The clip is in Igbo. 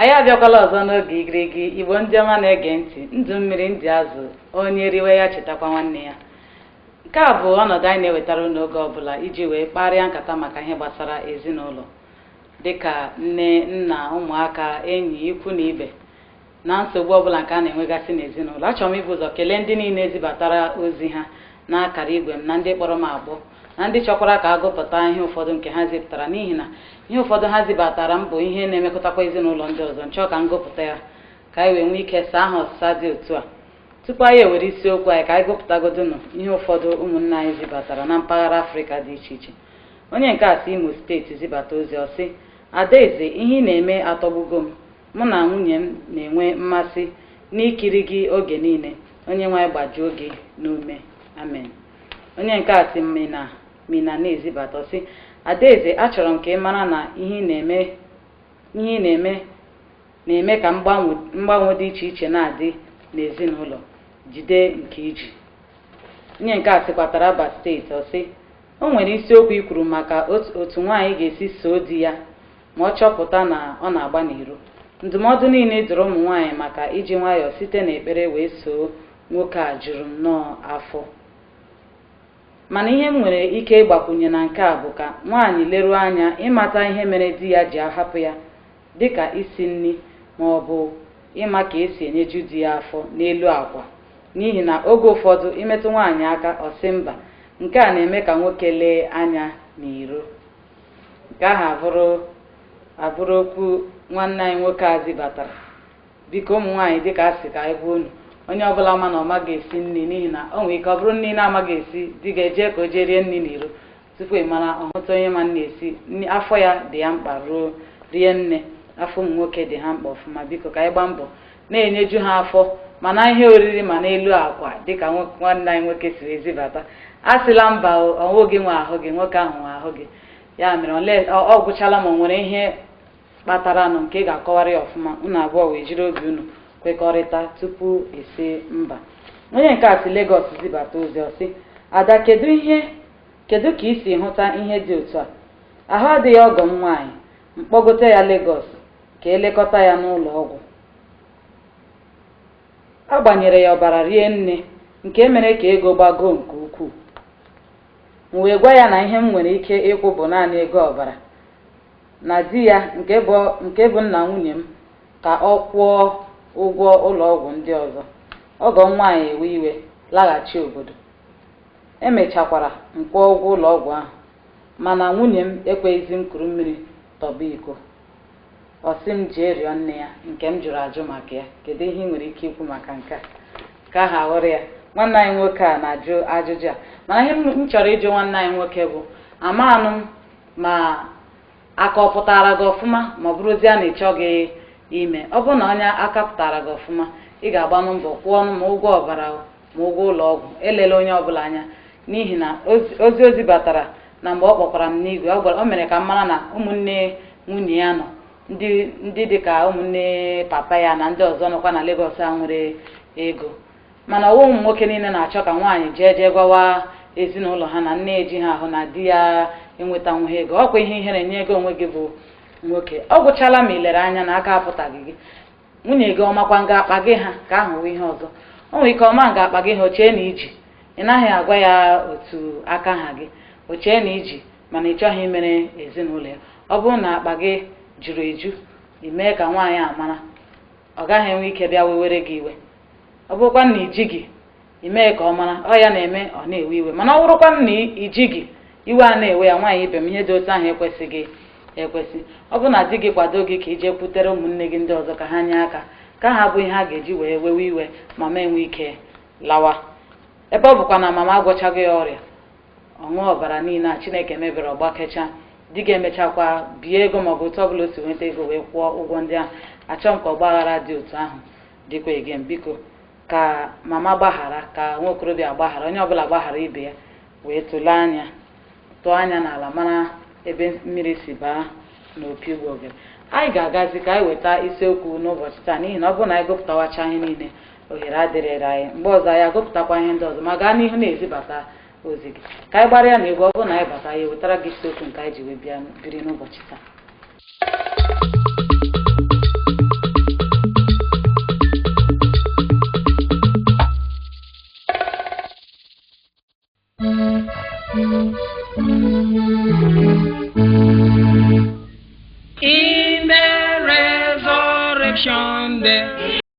anyị abịakwala ọzọ n'oge igirigi Igbo ndị ọma na-ege ntị. Ndụ mmiri ndị azụ onye riwe ya chetakwa nwanne ya. Nke a bụ ọnọdụ anyị na-ewetara n'oge ọbụla iji wee kparịa nkata maka ihe gbasara ezinụlọ dịka nne, nna, ụmụaka, enyi, ikwu na ibe na nsogbu ọbụla nke a na-enwegasị n'ezinụlọ. Achọrọ m ibu ụzọ kelee ndị niile zibatara ozi ha n'akara igwe m na ndị kpọrọ m agbọ na ndị chọkwara ka agụpụta ihe ụfọdụ nke ha zipụtara, n'ihi na ihe ụfọdụ ha zibatara m bụ ihe na-emekọtakwa ezinụlọ ndị ọzọ. Nchọọ ka m gụpụta ya ka anyị wee nwee ike saa ha ọsịsa dị otu a. Tupu anyị ewere isiokwu anyị, ka anyị gụpụtagodonu ihe ụfọdụ ụmụnna anyị zibatara na mpaghara Afrịka dị iche iche. Onye nke a si Imo steeti zibata ozi ọ sị: Adaeze, ihe ị na-eme atọgbugo m. Mụ na nwunye m na-enwe mmasị n'ikiri gị oge niile. Onye nwe anyị gbajuo gị n'ume, amen. Onye nke a si mina na-ezibata sị: Adaeze, achọrọ m ka ị mara na ihe ị na-eme ka mgbanwe dị iche iche na-adị n'ezinụlọ. Jide nke iji. Onye nke a sịkwatara Aba steeti ọ sị: o nwere isiokwu i kwuru maka otu nwaanyị ga-esi soo di ya ma ọ chọpụta na ọ na-agba n'iro. Ndụmọdụ niile dụrụ ụmụ nwaanyị maka iji nwayọọ site n'ekpere wee soo nwoke a juru m nnọọ afọ. Mana ihe m nwere ike ịgbakwunye na nke a bụ ka nwaanyị leruo anya ịmata ihe mere di ya ji ahapụ ya, dịka isi nri ma ọ bụ ịma ka esi enyeju di ya afọ n'elu akwa, n'ihi na oge ụfọdụ imetụ nwaanyị aka ọ sị mba. Nke a na-eme ka nwoke lee anya n'iro. Nke ahụ abụrụ okwu nwanne anyị nwoke a zibatara. Biko ụmụ nwaanyị, dịka a sị ka anyị gwa unu, onye ọbụla ma na ọ maghị esi nri, n'ihi na ọ nwere ike ọ bụrụ nri na-amaghị esi, di ga-eje ka o jee rie nri n'iro tupu ị mara ọhụta onye ma nna esi. Afọ ya dị ya mkpa ruo rie nne. Afọ ụmụ nwoke dị ha mkpa ọfụma. Biko ka anyị gbaa mbọ na-enyeju ha afọ ma na ihe oriri ma n'elu akwa, dịka nwanne anyị nwoke siri ezibata. A sịla mba, ọnwụ gị nwe ahụ gị, nwoke ahụ nwe ahụ gị. Ya mere ọ gwụchala ma ọ nwere ihe kpatara nụ nke ga-akọwara ya ọfụma, unu abụọ wee jiri obi unu kwekọrịta tupu esi mba. Onye nke a si Lagos zibata ozi ọ sị: Ada, kedu ka isi hụta ihe dị otu a? Ahụ adịghị ọgọ m nwaanyị, mkpọgote ya Lagos ka elekọta ya n'ụlọ ọgwụ. Agbanyere ya ọbara rie nne, nke mere ka ego gbagoo nke ukwuu. M wee gwa ya na ihe m nwere ike ịkwụ bụ naanị ego ọbara, na di ya nke bụ nna nwunye m ka ọ kwụọ ụgwọ ụlọ ọgwụ ndị ọzọ. Ọgọ m nwaanyị ewe iwe laghachi obodo. Emechakwara m kwụọ ụgwọ ụlọ ọgwụ ahụ, mana nwunye m ekweghịzi m kuru mmiri tọba iko. Ọ sị m jee rịọ nne ya, nke m jụrụ ajụ maka ya. Kedu ihe ị nwere ike ikwu maka nke a? Ka ha hụrụ ya. Nwanne anyị nwoke a na-ajụ ajụjụ a, mana ihe m chọrọ ịjụ nwanne anyị nwoke bụ, amanụ m ma aka ọ pụtara gị ọfụma ma ọ bụrụzie na ị chọghị ime. Ọ bụrụ na onye aka pụtara gị ọfụma, ị ga-agbanụ mbọ kwụọ ọnụ ma ụgwọ ọbara ma ụgwọ ụlọ ọgwụ. Elele onye ọbụla anya, n'ihi na ozi batara na mgbe ọ kpọkwara m n'igwe, o mere ka m mara na ụmụnne nwunye ya nọ, ndị dịka ụmụnne papa ya na ndị ọzọ nọkwa na Lagos a nwere ego. Mana ọwa ụmụ nwoke niile na-achọ ka nwaanyị jee gwawa ezinụlọ ha na nne eji ha ahụ na di ya enwetanwu ha ego. Ọkwa ihe ihere nye ego onwe gị bụ nwoke. Ọ gwụchala ma ị lere anya na aka apụtaghị gị. Nwunye gị ọmakwa nga akpa gị ha ka ahụ wee ihe ọzọ. O nwere ike ọma nga akpa gị ha, ochee na iji. Ị naghị agwa ya otu aka ha gị, ochee na iji, mana ị chọghị imere ezinụlọ ya. Ọ bụrụ na akpa gị juru eju, ị mee ka nwaanyị a mara, ọ gaghị enwe ike bịa wewere gị iwe. Ọ bụrụkwa na iji gị, ị mee ka ọ mara, ọ ya na-eme ọ na-ewe iwe. Mana ọ bụrụkwa na iji gị, iwe a na-ewe ya, nwaanyị ibe m, ihe dị otu ahụ ekwesịghị ekwesị. Ọ bụrụ na di gị kwado gị ka ije kwutere ụmụnne gị ndị ọzọ ka ha nye aka, ka ha bụ ihe ha ga-eji wee wewe iwe ma ma enwe ike lawa. Ebe ọ bụkwa na mama agwọchaghị ya ọrịa, ọṅụ ọbara niile a Chineke mebere ọgbakecha, di ga-emechakwa bie ego maọbụ otu ọbụla o si nweta ego wee kwụọ ụgwọ ndị ahụ. Achọ m ka ọgbaghara dị otu ahụ dịkwa ege m. Biko ka mama gbaghara, ka nwokorobịa gbaghara, onye ọbụla gbaghara ibe ya, wee tụọ anya n'ala mara ebe mmiri si baa n'opi ụgbọ ogere. Anyị ga-agazi ka anyị weta isiokwu n'ụbọchị taa, n'ihi na ọ bụrụ na anyị gụpụtawacha ihe niile, ohere adịrịrị anyị. Mgbe ọzọ anyị agụpụtakwa ihe ndị ọzọ ma gaa n'ihu na-ezibata ozi gị. Ka anyị gbara ya na egwu, ọ bụrụ na anyị bata ya wetara gị isiokwu nke anyị ji wee bịa biri n'ụbọchị taa. ise